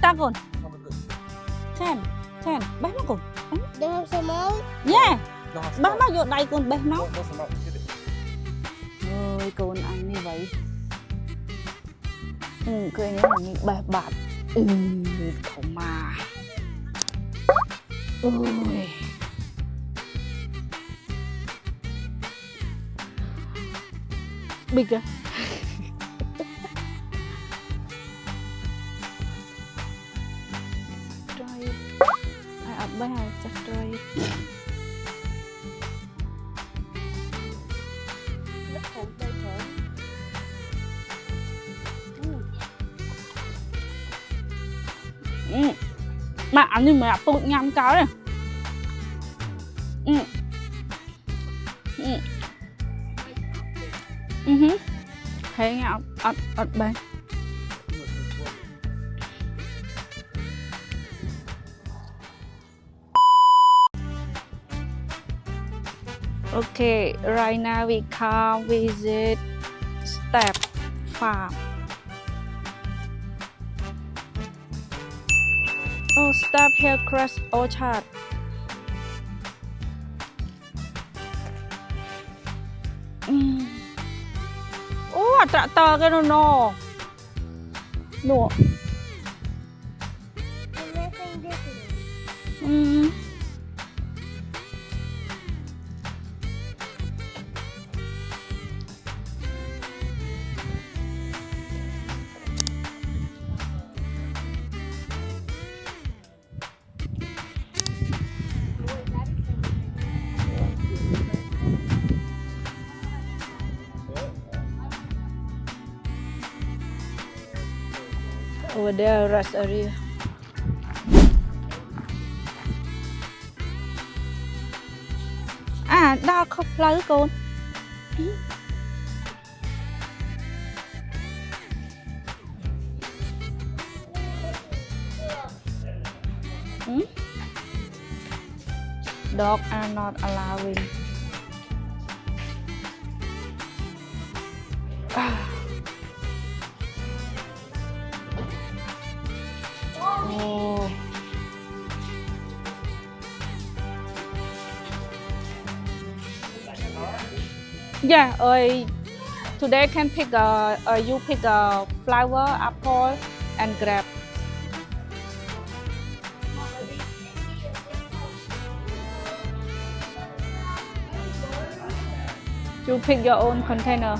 ta con xem bé nó con They have some out? yeah Nó học bé nó vô đây con bé nó nó sẽ mạo cái ơi con anh như vậy cười như là những bè bạt không mà ôi big à try it ai ở bé chắc try it mà ăn như mẹ tôi nhắm cá này thấy nghe ọt bên okay right now we come visit Step Farm. Oh, Step Hillcrest Orchard. Oh, tractor cái nó. No. Nothing different. Over there, rest area. À, đo không lấy con. Dogs are not allowing. Oh. Yeah, today can pick you pick a flower, apple, and grape. You pick your own container.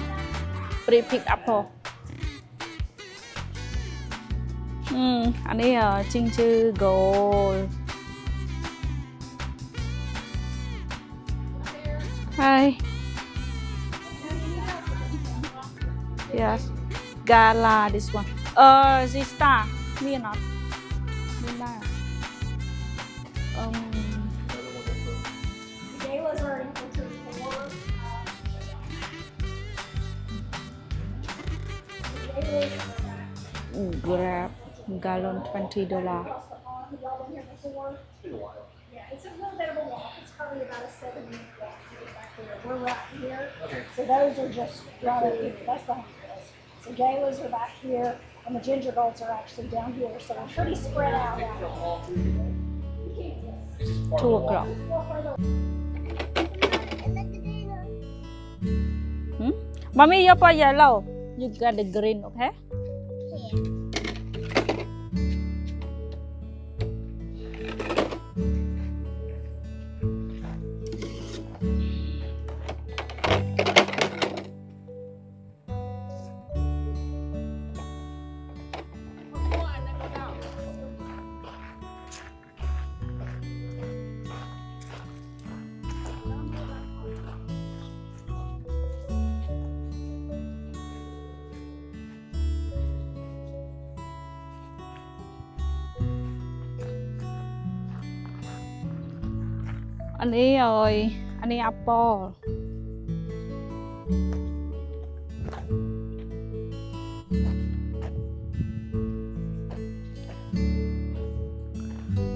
Pre-pick apple. อันนี้จริงชื่อ gold hi yes gala this one zista me not me not Today was our infantry four. grab gallon $20 Y'all been here before? Yeah, it's a little bit of a walk. It's probably about a 7-minute walk to get back there. We're right here. Okay. So those are just right up here. That's behind us. So galas are back here, and the ginger golds are actually down here. So we're pretty spread out down here. 2 o'clock mommy you put yellow you got the green okay anh ấy rồi anh ấy apple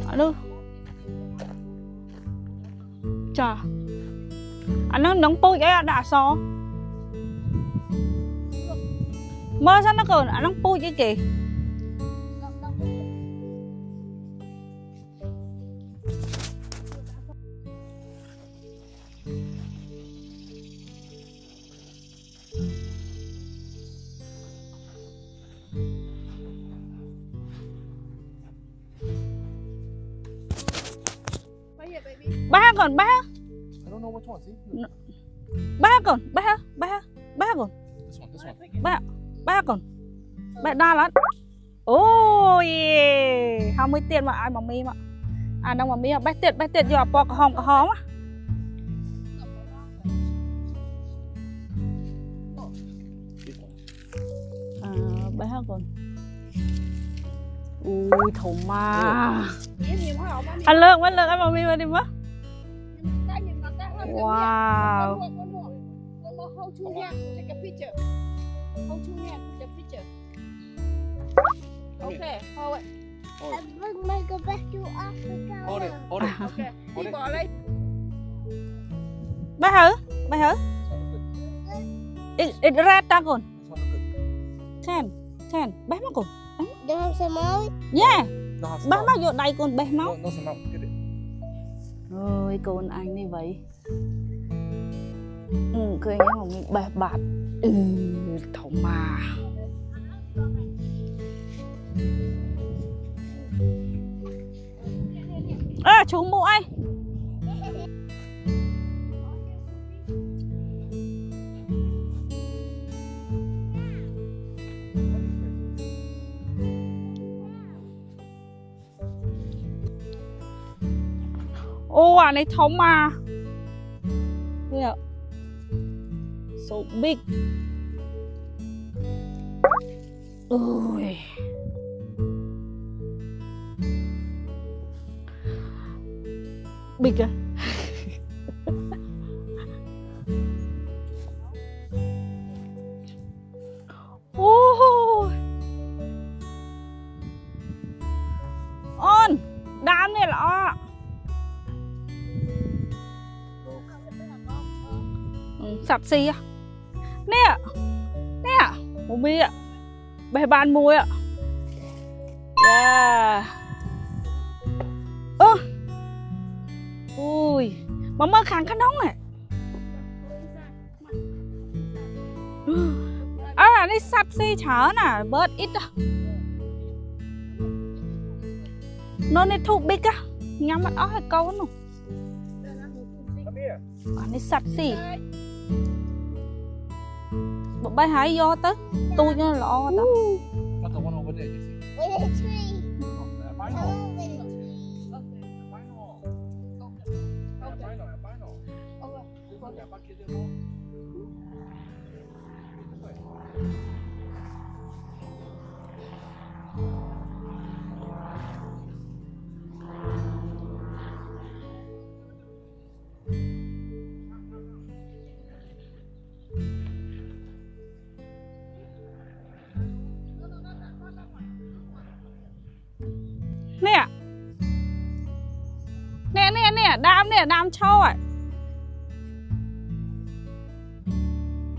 alo chà anh nó nóng bôi cái đã so mơ sao nó còn anh nóng bôi cái kì Ba con, ba. I don't know which one. See? Ba con, ba con. This one. Ba con. Ba đa lắm. Oh yeah. Không mấy tiền mà ai mà mi mà. À đâu mà mi à, bé tiệt giờ bỏ cả hòm á. À, bé con. Ui thổ ma. Anh lương anh mà mi mà đi mất. Wow. One more. Hold two hands. Take a picture. Hold two hands. Take a picture. Okay. Hold it. I'm going to go back to Africa. Hold it. Okay. Hold Đi it. bỏ lấy. Ba hử? It red ta con. This one look good. Ten. Bé mà con. Do you have some more? Yeah. No, have Bé some. mà vô đây con bé máu. No, some out. Get it. Ôi con anh như vậy. Cười nhá mà mình bẹp bạt. Thổ mà. À chú mua anh. Ô à này thổ mà. Yeah. So big. Ui. Big à? Ôi. On. Đám này là o. Sạp xì à? Nè. Một mi ạ. Bè bàn mùi ạ. Yeah. Ui. Mà mơ kháng khăn nóng này. À đây sạp xì chở nè. Bird ít à. Nó này thuộc big á. Nhắm mắt ớt hay câu nó. Come here. À đây sạp xì. Bộ bay hãy vô tới. Tôi cho nó lọ tao. Not the one over there. You see? With a tree. No, albino. Oh, with a tree. Albino. Albino. This one, that bucket there, no? This way. Nè. Nè, đám trâu ạ.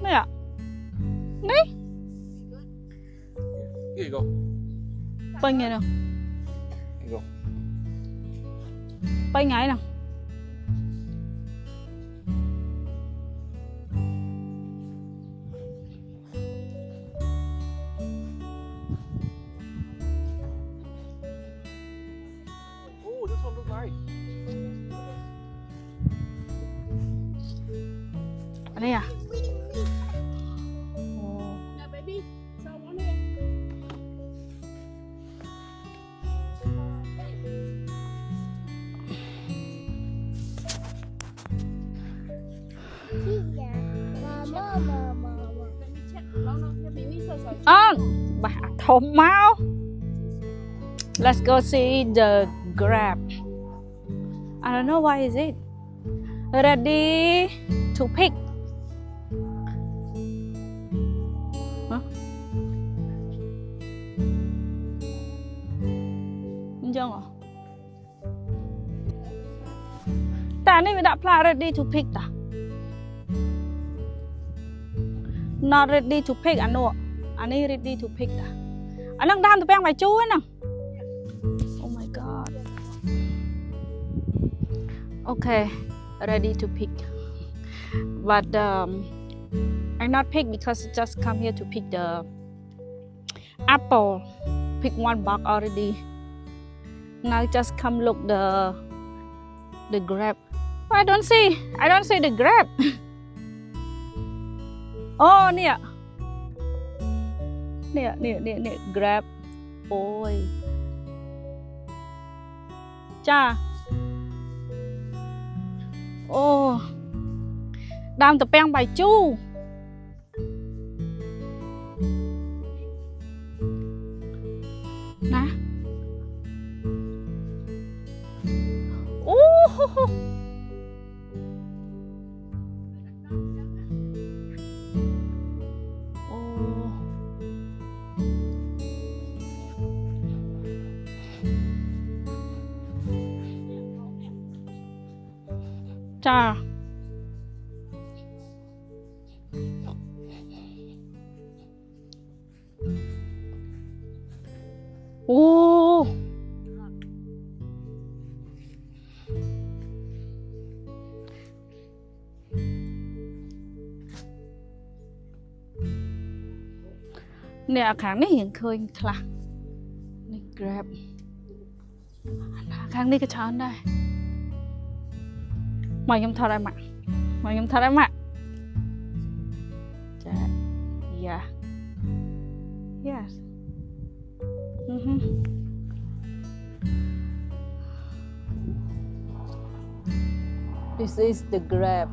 Nè. Nè. Here you go. Bênh này nào. Here you go. Bênh ấy nào. Oh, this one looks nice. Ở đây à? Now, baby. So one here. Mama. Let me check. No. Here, baby. So. Bà thơm máu. Let's go see the grab. I don't know why is it. Ready to pick. Hả? Không chân à? Ta này mới đã apply ready to pick ta. Not ready to pick anh ạ. Anh ấy ready to pick ta. Anh đang đam tụi bèn bài chú ấy nè. Oh my god. Okay, ready to pick. But I'm not pick because I just come here to pick the apple. Pick one box already. Now just come look the the Grab I don't see the Grab អូនេះ Grab អូយចាអូដើមតាពាំងបាយជូរណាអូចា អូនេះអាខាងនេះរៀងឃើញខ្លះនេះ Grab ខាងនេះក៏ច្រើនដែរមកខ្ញុំថតឲ្យម៉ាក់ចា Yeah Yes This is the Grab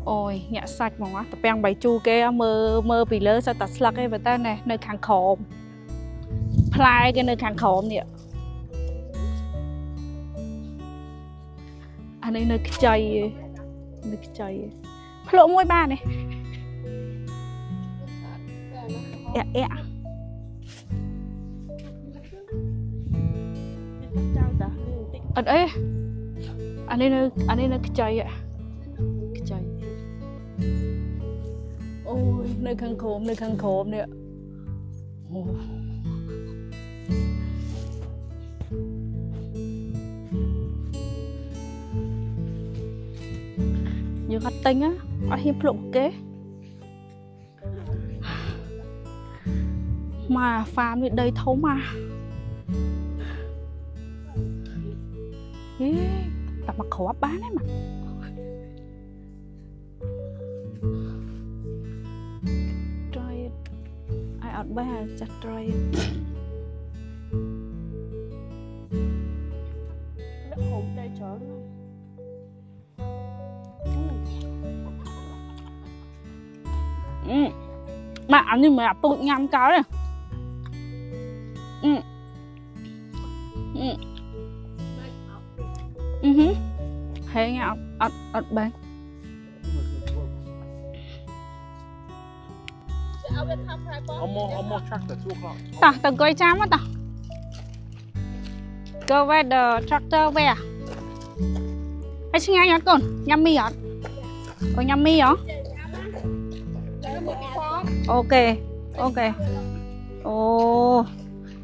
អូយញាក់សាច់ហ្មងតាពាំងបាយជូរគេមើលពីលើសិតតែស្លឹកឯងប៉ុន្តែណែនៅខាងក្រោមផ្លែគេនៅខាងក្រោមនេះអានេះនៅខ្ចីភ្លក់មួយបាននេះអែអត់អីអានេះនៅខ្ចីអូយនៅខាងក្រោមនេះអូយើងអត់ទិញអត់ហ៊ានភ្លក់គេមកហ្វាមនេះដីធំហេតែមកគ្រាប់បានទេមកអត់បានចាត់ត្រៃដឹកហូបដីច្រើនម៉ាក់អានេះមិនអាពូចញ៉ាំកោទេហេញ៉ាំអត់បានAlmost tractor 2 o'clock តោះទៅអង្គុយចាំតោះ Go where the tractor where ហើយឆ្ងាញ់អត់កូនញ៉ាំមីអត់កូនញ៉ាំមីហ៎អូខេអូ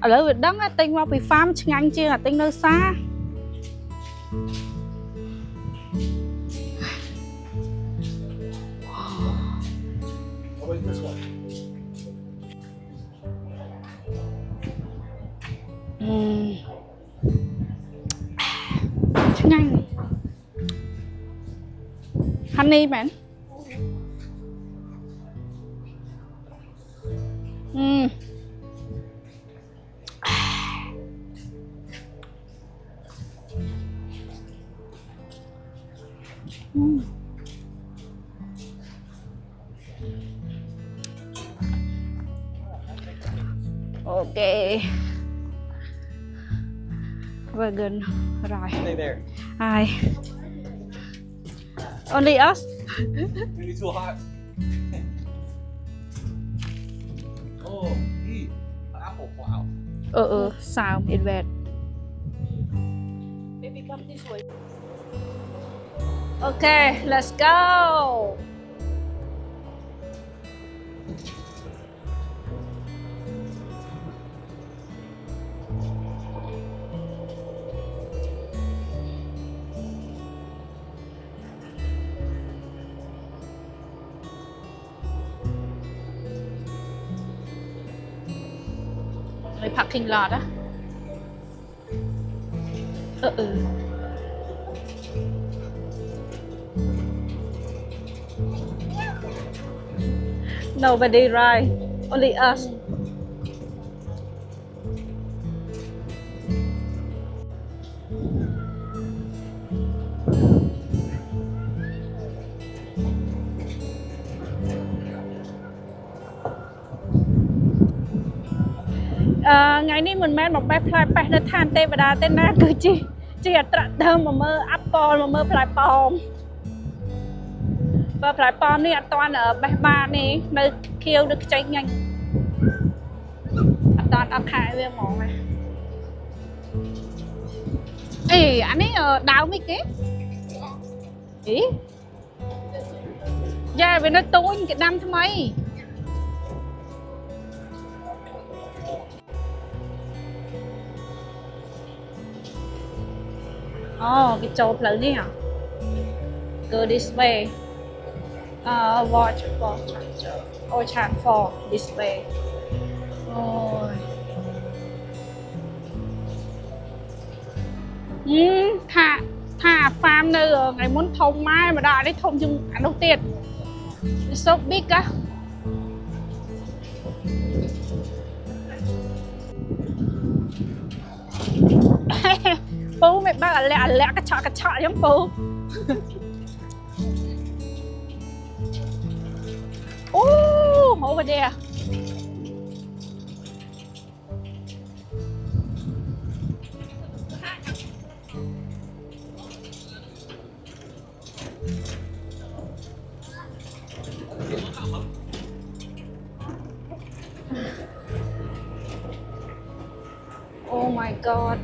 ឥឡូវវាដឹងទិញមកពី farm ឆ្ងាញ់ជាងអាទិញនៅផ្សារឆ្ងាញ់ Honey មែនOkay. We're good. Right. Stay there Hi. Only us? Maybe too hot Oh eat apple wow Sound it bad. Baby, come this way. Okay, let's go. Người parking lot á. Nobody ride, only us. Ngày nay mình men một bài play bài nó than tê và đá tên na cứ chỉ là trật thơm mà mơ apple mà mơ play pom và play pom này toàn ở bài ba này nơi kêu được cháy nhanh toàn ăn hại với món này. Ê anh ấy đào mấy cái ý ra về nó tối cái năm thứ mấy. Cái chỗ lớn này hả? Go this way. Watch for Orchard for this way. Ôi. Thả farm nơi ngày muốn thông mai mà đợi đấy thông chung ăn đầu tiên. It's so big á. Bố mẹ bác là lẹ cái chọ giống bố. Over there. Oh my god.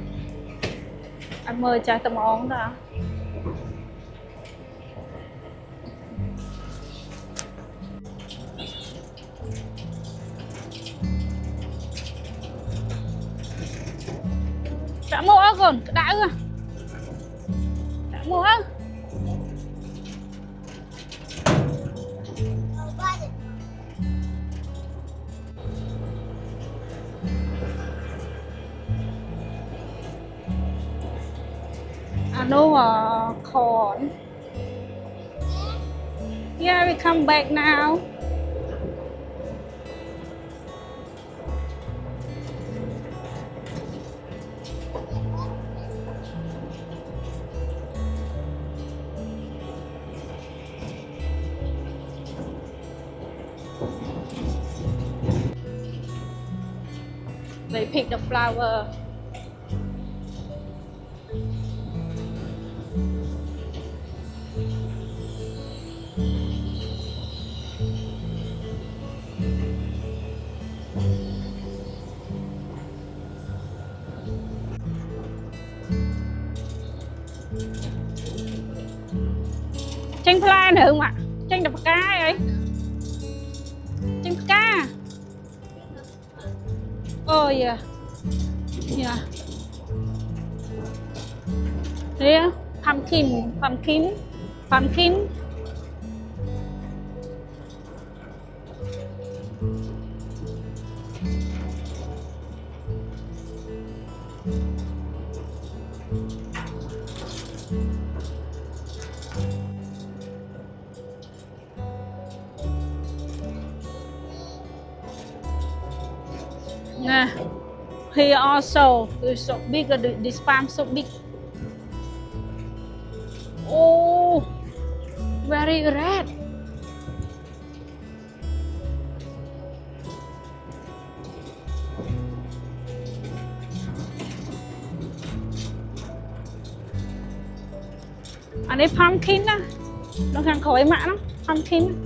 Anh mời trái tầm ón đó. Đã mua còn đã ư? Đã mua á? I know corn. Yeah, we come back now. They pick the flower. Chanh fly nữa không ạ? Chanh đập cá ấy. Chanh cá. Oh yeah. Yeah. Yeah. Pumpkin. Nah, here also is so big. This farm so big. Oh, very red. Anh ấy pumpkin á, nó hàng khói mã lắm, pumpkin.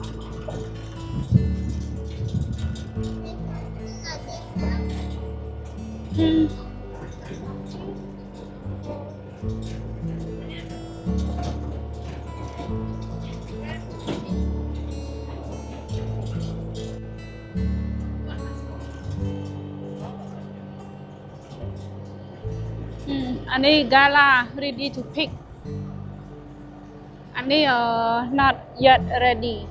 Anh ấy gala ready to pick. Anh ấy not yet ready.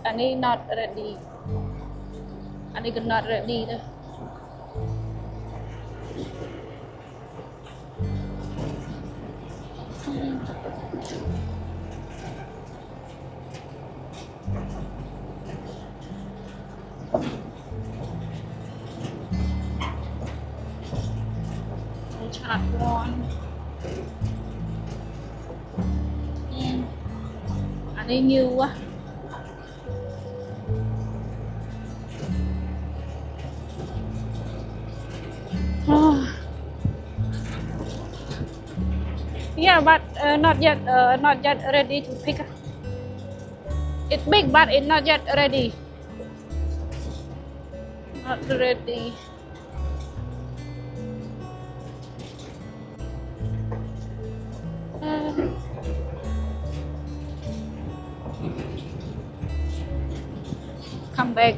Anh ấy not ready. Anh ấy not ready đâu. Chat one อันนี้ new วะ Yeah, but not yet ready to pick. It's big, but it's not yet ready. Not ready. Come back.